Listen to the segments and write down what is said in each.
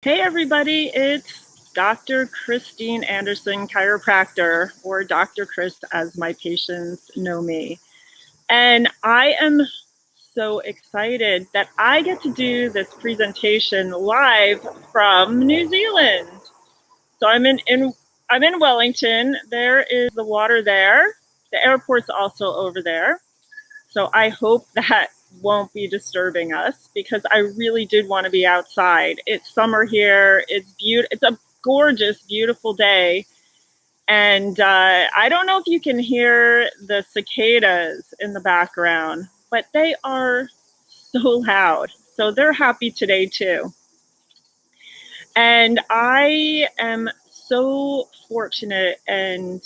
Hey everybody, it's Dr. Christine Anderson, chiropractor, or Dr. Chris as my patients know me. And I am so excited that I get to do this presentation live from New Zealand. So I'm in Wellington. There is the water there. The airport's also over there. So I hope that won't be disturbing us because I really did want to be outside. It's summer here. It's a gorgeous, beautiful day. And I don't know if you can hear the cicadas in the background, but they are so loud. So they're happy today too. And I am so fortunate and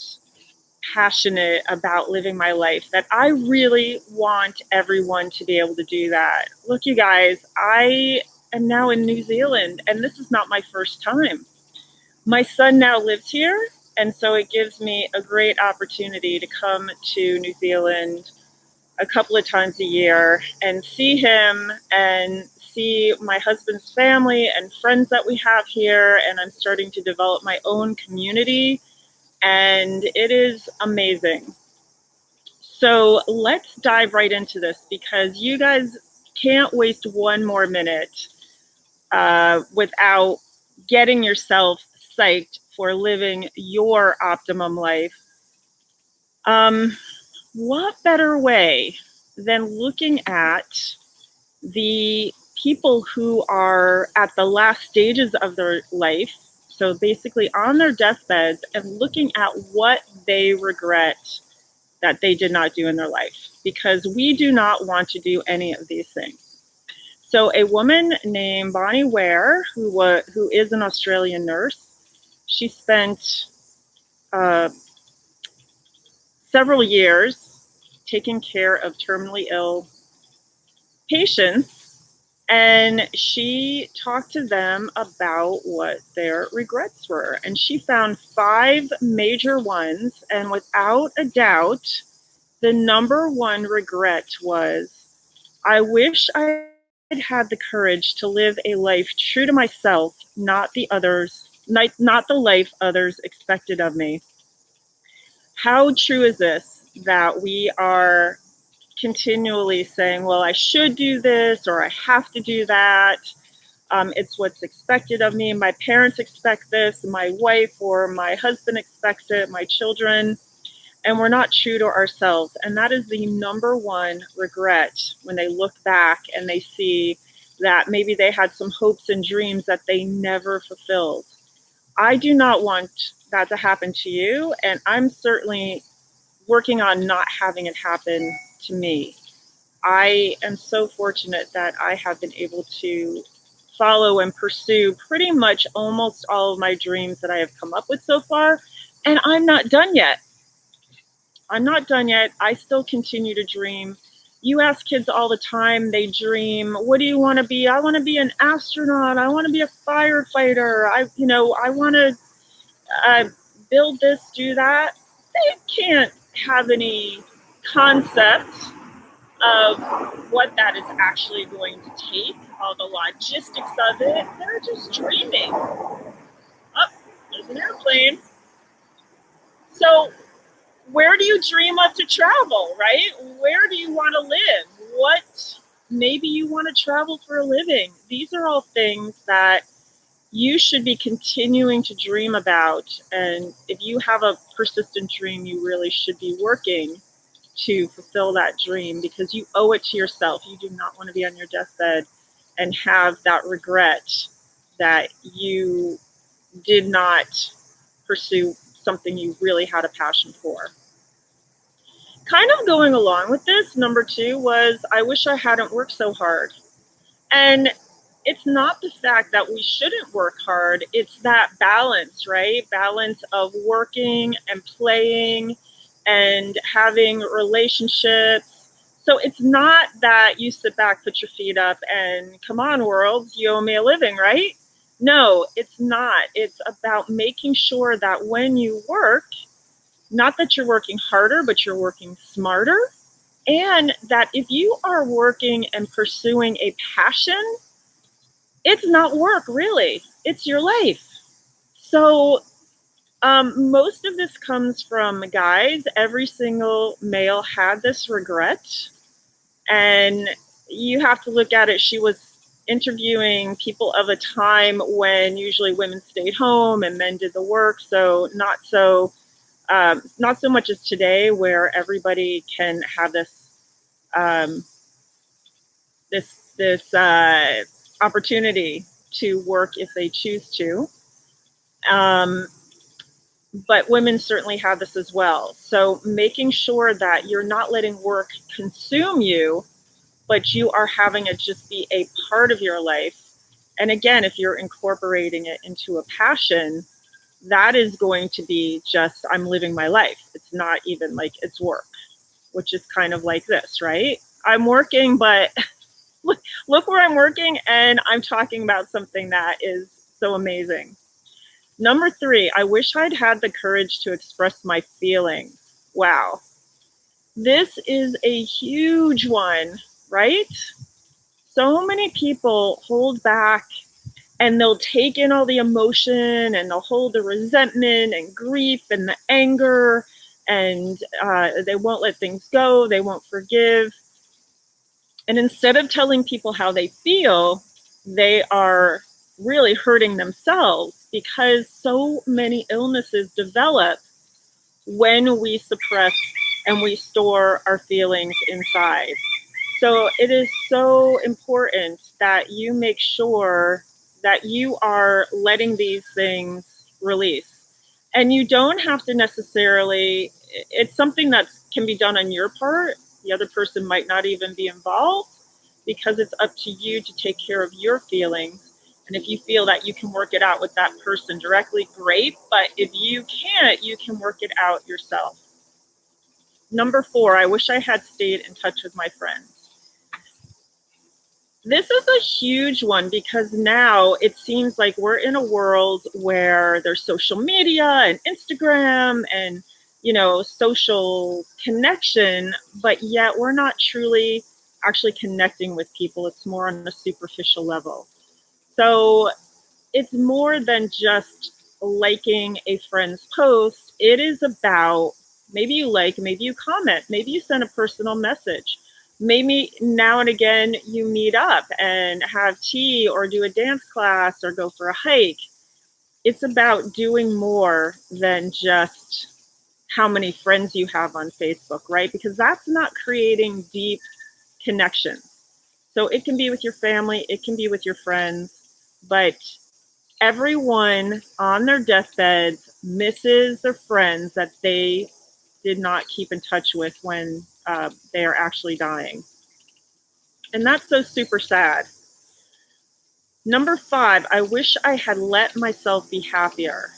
passionate about living my life that I really want everyone to be able to do that. Look, you guys, I am now in New Zealand, and this is not my first time. My son now lives here, and so it gives me a great opportunity to come to New Zealand a couple of times a year and see him and see my husband's family and friends that we have here. And I'm starting to develop my own community, and it is amazing. So let's dive right into this because you guys can't waste one more minute without getting yourself psyched for living your optimum life. What better way than looking at the people who are at the last stages of their life, so basically on their deathbeds, and looking at what they regret that they did not do in their life, because we do not want to do any of these things. So a woman named Bonnie Ware, who is an Australian nurse, she spent several years taking care of terminally ill patients, and she talked to them about what their regrets were. And she found 5 major ones, and without a doubt, the number one regret was, I wish I had had the courage to live a life true to myself, not the life others expected of me. How true is this, that we are continually saying, well, I should do this or I have to do that. It's what's expected of me. My parents expect this. My wife or my husband expects it. My children. And we're not true to ourselves. And that is the number one regret when they look back and they see that maybe they had some hopes and dreams that they never fulfilled. I do not want that to happen to you. And I'm certainly working on not having it happen to me. I am so fortunate that I have been able to follow and pursue pretty much almost all of my dreams that I have come up with so far. And I'm not done yet. I'm not done yet. I still continue to dream. You ask kids all the time, they dream, what do you want to be? I want to be an astronaut. I want to be a firefighter. I want to build this, do that. They can't have any concept of what that is actually going to take, all the logistics of it. They're just dreaming. Oh, there's an airplane. So where do you dream of to travel, right? Where do you want to live? What maybe you want to travel for a living? These are all things that you should be continuing to dream about. And if you have a persistent dream, you really should be working to fulfill that dream because you owe it to yourself. You do not want to be on your deathbed and have that regret that you did not pursue something you really had a passion for. Kind of going along with this, number 2 was, I wish I hadn't worked so hard. And it's not the fact that we shouldn't work hard, it's that balance, right? Balance of working and playing and having relationships. So it's not that you sit back, put your feet up, and come on, world, you owe me a living, right? No, it's not. It's about making sure that when you work, not that you're working harder, but you're working smarter. And that if you are working and pursuing a passion, It's not work, really. It's your life. So most of this comes from guys. Every single male had this regret. And you have to look at it. She was interviewing people of a time when usually women stayed home and men did the work. So not so much as today, where everybody can have um, this opportunity to work if they choose to. Um, but women certainly have this as well. So making sure that you're not letting work consume you, but you are having it just be a part of your life. And again, if you're incorporating it into a passion, that is going to be just, I'm living my life. It's not even like it's work, which is kind of like this, right? I'm working, but look where I'm working, and I'm talking about something that is so amazing. Number 3, I wish I'd had the courage to express my feelings. Wow. This is a huge one, right? So many people hold back, and they'll take in all the emotion, and they'll hold the resentment and grief and the anger, and they won't let things go. They won't forgive. And instead of telling people how they feel, they are really hurting themselves, because so many illnesses develop when we suppress and we store our feelings inside. So it is so important that you make sure that you are letting these things release. And you don't have to necessarily, it's something that can be done on your part. The other person might not even be involved, because it's up to you to take care of your feelings. And if you feel that you can work it out with that person directly, great. But if you can't, you can work it out yourself. Number 4, I wish I had stayed in touch with my friends. This is a huge one, because now it seems like we're in a world where there's social media and Instagram and, social connection, but yet we're not truly actually connecting with people. It's more on a superficial level. So it's more than just liking a friend's post. It is about, maybe you like, maybe you comment, maybe you send a personal message. Maybe now and again you meet up and have tea or do a dance class or go for a hike. It's about doing more than just how many friends you have on Facebook, right? Because that's not creating deep connections. So it can be with your family, it can be with your friends, but everyone on their deathbeds misses their friends that they did not keep in touch with when they are actually dying. And that's so super sad. Number 5, I wish I had let myself be happier.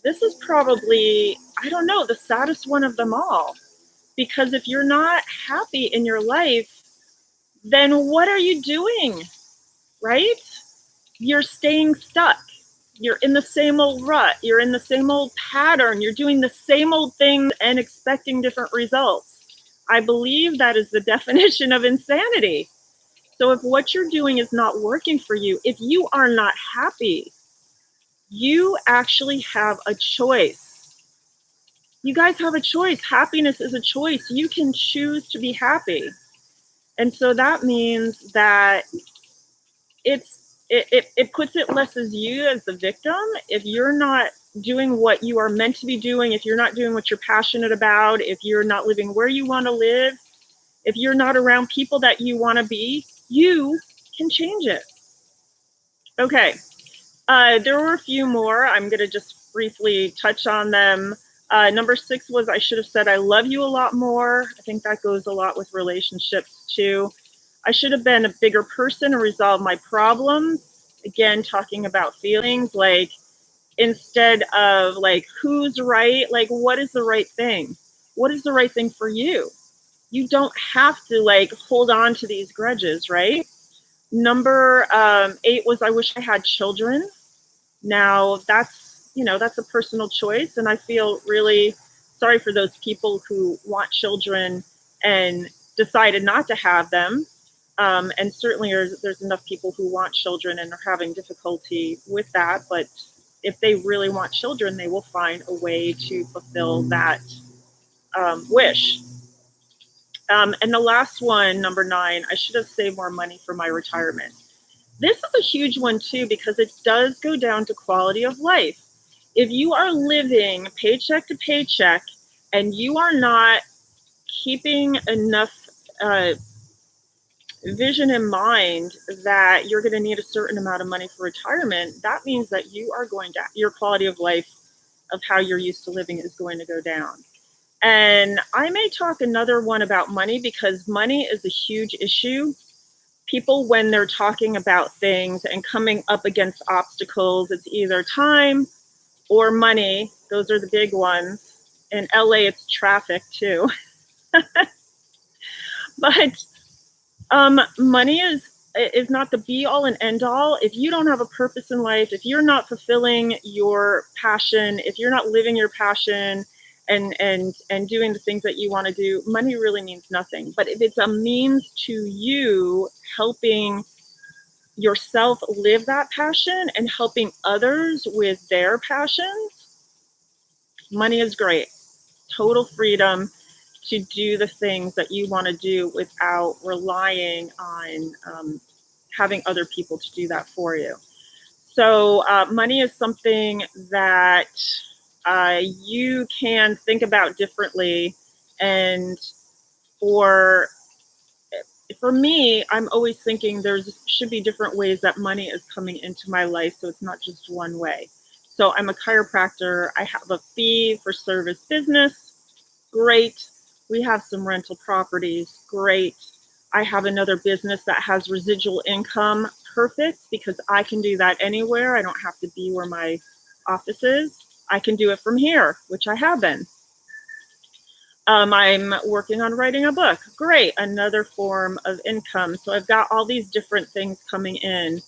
This is probably, I don't know, the saddest one of them all. Because if you're not happy in your life, then what are you doing, right? You're staying stuck. You're in the same old rut. You're in the same old pattern. You're doing the same old thing and expecting different results. I believe that is the definition of insanity. So if what you're doing is not working for you, if you are not happy, you actually have a choice. You guys have a choice. Happiness is a choice. You can choose to be happy. And so that means that it puts it less as you as the victim. If you're not doing what you are meant to be doing, if you're not doing what you're passionate about, if you're not living where you want to live, if you're not around people that you want to be, you can change it. Okay. There were a few more. I'm going to just briefly touch on them. Number 6 was, I should have said I love you a lot more. I think that goes a lot with relationships too. I should have been a bigger person and resolved my problems. Again, talking about feelings, like instead of like who's right, like what is the right thing? What is the right thing for you? You don't have to like hold on to these grudges, right? Number 8 was, I wish I had children. Now that's a personal choice, and I feel really sorry for those people who want children and decided not to have them. And certainly there's enough people who want children and are having difficulty with that. But if they really want children, they will find a way to fulfill that wish. And the last one, number 9, I should have saved more money for my retirement. This is a huge one too, because it does go down to quality of life. If you are living paycheck to paycheck and you are not keeping enough vision in mind that you're going to need a certain amount of money for retirement, that means that you are going to, your quality of life of how you're used to living is going to go down. And I may talk another one about money, because money is a huge issue. People, when they're talking about things and coming up against obstacles, it's either time or money. Those are the big ones. In LA, it's traffic too. But money is not the be all and end all. If you don't have a purpose in life, if you're not fulfilling your passion, if you're not living your passion and doing the things that you want to do, money really means nothing. But if it's a means to you helping yourself live that passion and helping others with their passions, money is great. Total freedom to do the things that you want to do without relying on having other people to do that for you. So money is something that you can think about differently. And for me, I'm always thinking there should be different ways that money is coming into my life, so it's not just one way. So I'm a chiropractor. I have a fee for service business. Great. We have some rental properties. Great. I have another business that has residual income. Perfect, because I can do that anywhere. I don't have to be where my office is. I can do it from here, which I have been. I'm working on writing a book. Great. Another form of income. So I've got all these different things coming in,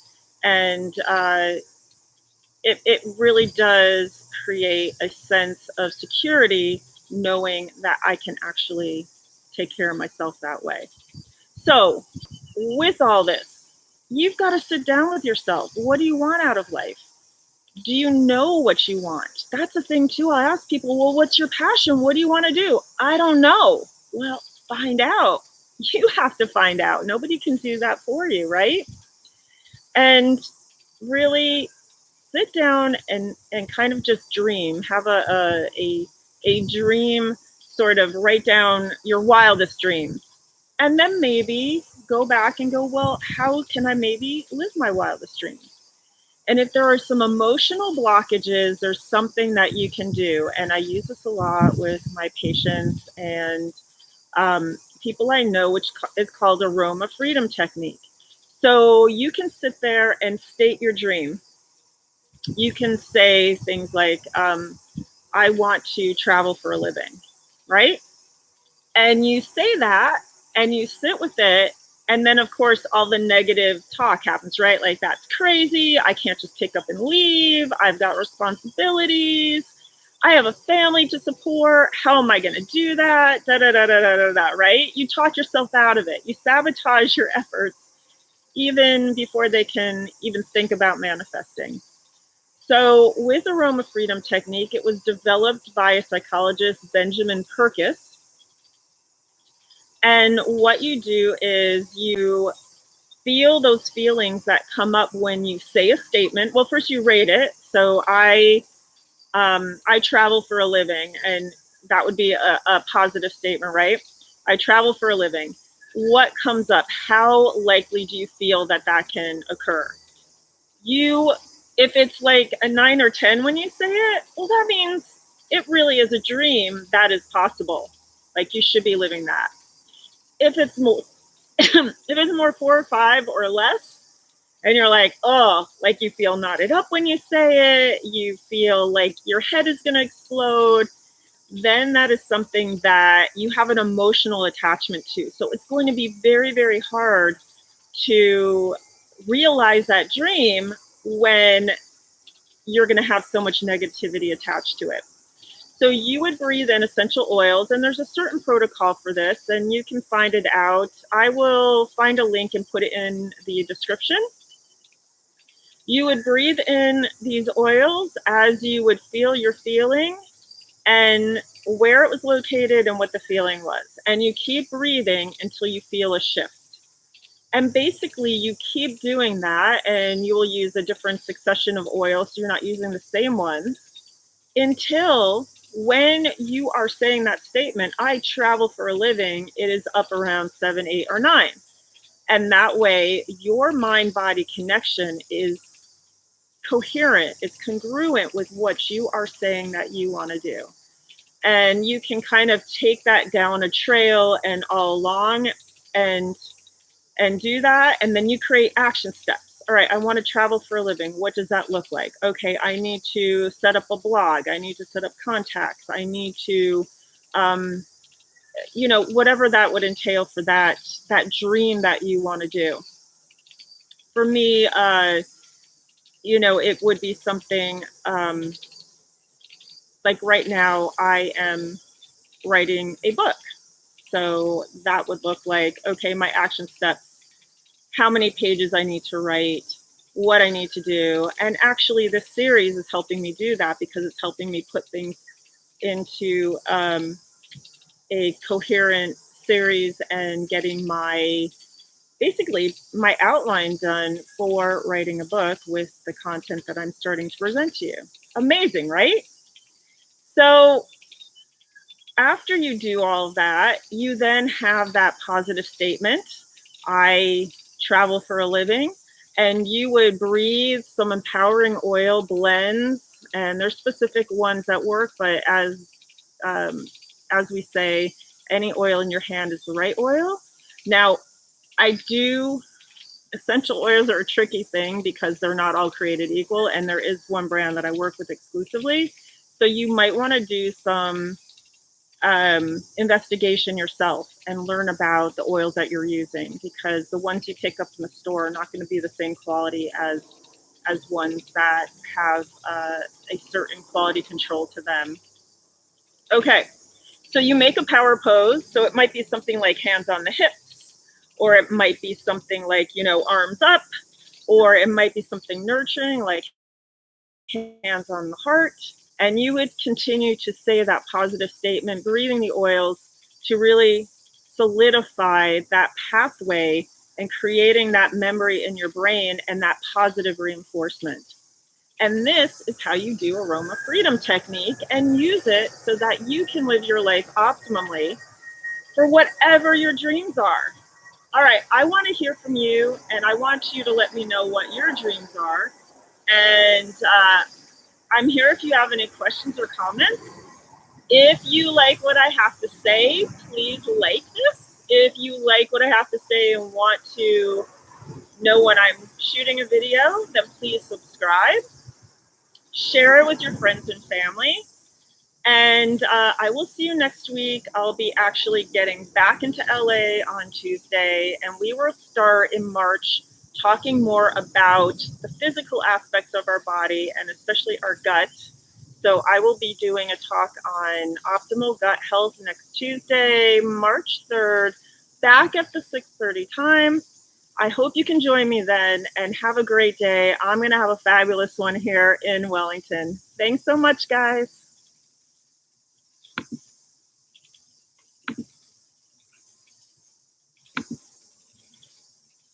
and it really does create a sense of security knowing that I can actually take care of myself that way. So with all this, you've got to sit down with yourself. What do you want out of life? Do you know what you want? That's the thing too. I ask people, well, what's your passion? What do you want to do? I don't know. Well, find out. You have to find out. Nobody can do that for you, right? And really sit down and kind of just dream. Have a dream, sort of write down your wildest dream. And then maybe go back and go, well, how can I maybe live my wildest dream? And if there are some emotional blockages, there's something that you can do. And I use this a lot with my patients and people I know, which is called aroma freedom technique. So you can sit there and state your dream. You can say things like, I want to travel for a living, right? And you say that and you sit with it. And then, of course, all the negative talk happens, right? Like, that's crazy. I can't just pick up and leave. I've got responsibilities. I have a family to support. How am I going to do that? Da, da, da, da, da, da, da, right? You talk yourself out of it. You sabotage your efforts even before they can even think about manifesting. So with Aroma Freedom Technique, it was developed by a psychologist, Benjamin Perkis. And what you do is you feel those feelings that come up when you say a statement. Well, first you rate it. So I travel for a living, and that would be a positive statement, right? I travel for a living. What comes up? How likely do you feel that can occur? If it's like a 9 or 10 when you say it, well, that means it really is a dream that is possible. Like, you should be living that. If it's more, if it's more 4 or 5 or less, and you're like, oh, like you feel knotted up when you say it, you feel like your head is going to explode, then that is something that you have an emotional attachment to. So it's going to be very, very hard to realize that dream when you're going to have so much negativity attached to it. So you would breathe in essential oils, and there's a certain protocol for this, and you can find it out. I will find a link and put it in the description. You would breathe in these oils as you would feel your feeling and where it was located and what the feeling was. And you keep breathing until you feel a shift. And basically, you keep doing that, and you will use a different succession of oils, so you're not using the same one, until when you are saying that statement, I travel for a living, it is up around 7, 8, or 9. And that way, your mind-body connection is coherent, it's congruent with what you are saying that you want to do. And you can kind of take that down a trail and all along and do that. And then you create action steps. All right, I want to travel for a living. What does that look like? Okay, I need to set up a blog. I need to set up contacts. I need to, whatever that would entail for that dream that you want to do. For me, it would be something like right now I am writing a book. So that would look like, okay, my action steps, how many pages I need to write, what I need to do. And actually this series is helping me do that because it's helping me put things into a coherent series and getting basically my outline done for writing a book with the content that I'm starting to present to you. Amazing, right? So after you do all of that, you then have that positive statement. I travel for a living, and you would breathe some empowering oil blends, and there's specific ones that work, but as we say, any oil in your hand is the right oil. Now, essential oils are a tricky thing because they're not all created equal, and there is one brand that I work with exclusively. So you might want to do some investigation yourself and learn about the oils that you're using, because the ones you pick up from the store are not going to be the same quality as ones that have a certain quality control to them. Okay, so you make a power pose. So it might be something like hands on the hips, or it might be something like, arms up, or it might be something nurturing like hands on the heart. And you would continue to say that positive statement, breathing the oils to really solidify that pathway and creating that memory in your brain and that positive reinforcement. And this is how you do aroma freedom technique and use it so that you can live your life optimally for whatever your dreams are. All right, I want to hear from you, and I want you to let me know what your dreams are. And I'm here if you have any questions or comments. If you like what I have to say, please like this. If you like what I have to say and want to know when I'm shooting a video, then please subscribe. Share it with your friends and family. And I will see you next week. I'll be actually getting back into LA on Tuesday, and we will start in March talking more about the physical aspects of our body and especially our gut. So I will be doing a talk on optimal gut health next Tuesday, March 3rd, back at the 6:30 time. I hope you can join me then, and have a great day. I'm going to have a fabulous one here in Wellington. Thanks so much, guys.